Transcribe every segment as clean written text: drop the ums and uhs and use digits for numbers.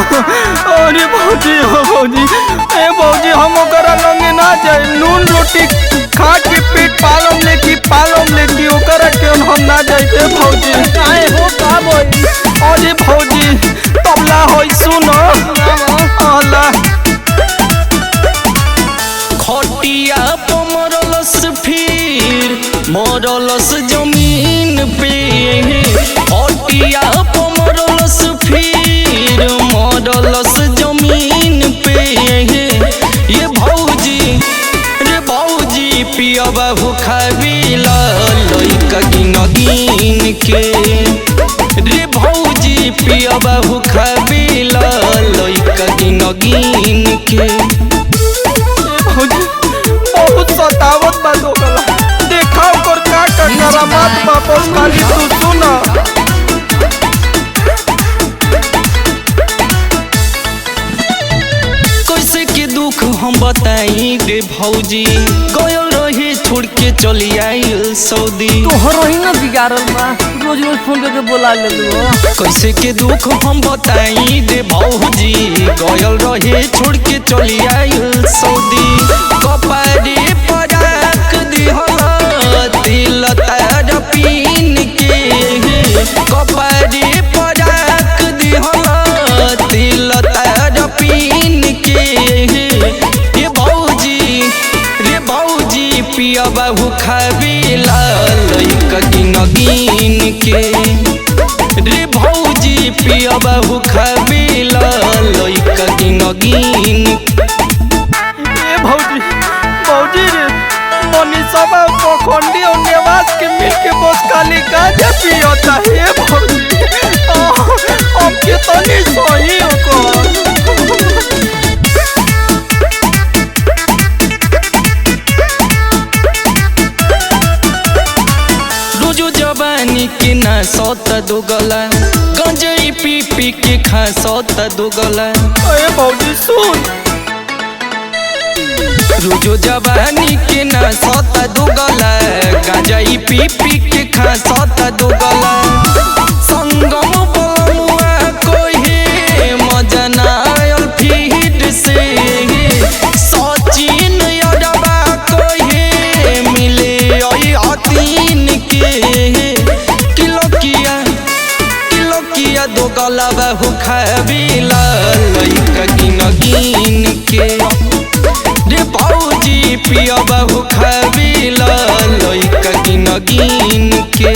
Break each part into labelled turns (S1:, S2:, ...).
S1: अरे भौजी हो भौजी, ए भौजी हम ओकरा लंगे ना जाए। नून रोटी खा के पेट पालम लेकी ओकरा के हम ना जाए भौजी।
S2: काहे हो का बोली?
S1: अरे भौजी तबला होई सुनो अला खटिया पर मरलस फिर मरलस जमीन पे। खटिया पर मरलस फिर मरलस जमीन पे। ये भौजी रे भौजी पियबा भूखाबिला लइका गिन के। रे भौजी पियबा भूखाबिला लइका गिन के। भौजी बहुत सतावत बा लोगला, देखा ओकर का करामात वापस खाली तू सुना। कैसे के दुख हम बताई रे भौजी, गयल रही छोड़ के चली आई सऊदी।
S2: तोहर ही ना बिगाड़ल बा, रोज रोज फोन करके बोला ले लो।
S1: कैसे के दुख हम बताई रे भौजी, गयल रही छोड़ के चली आई सऊदी। कपारे पर रख दिहला तिल तार पीन के। कपारे पर रख दिहला तिल तार पीन के। ये भौजी रे भौजी पियबा भूखाबिला लइका गिन के। रे भौजी पियबा भूखाबिला लइका गिन। ए भौजी भौजी रे मनीषा पखंडी और नेवास के मिल के बस खाली गांजा पियता है भौजी। हम के तनी सही ओकर। जवानी के ना सौता दुगला, गंजई पी के खा सौता दुगला। अरे भौजी सुन, रोजो जवानी के ना सौता दुगला, गंजई पी के खा सौता दुगला। संगम बमुआ कोई मजा ना आयल फिर से। सचिन यादवा कोई मिले आई आतीन के। किया दो गला भूखाबिला लइका गिन के। रे भौजी पियबा भूखाबिला लइका गिन के।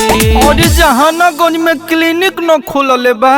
S1: और जहानागंज में क्लिनिक न खोलले बा।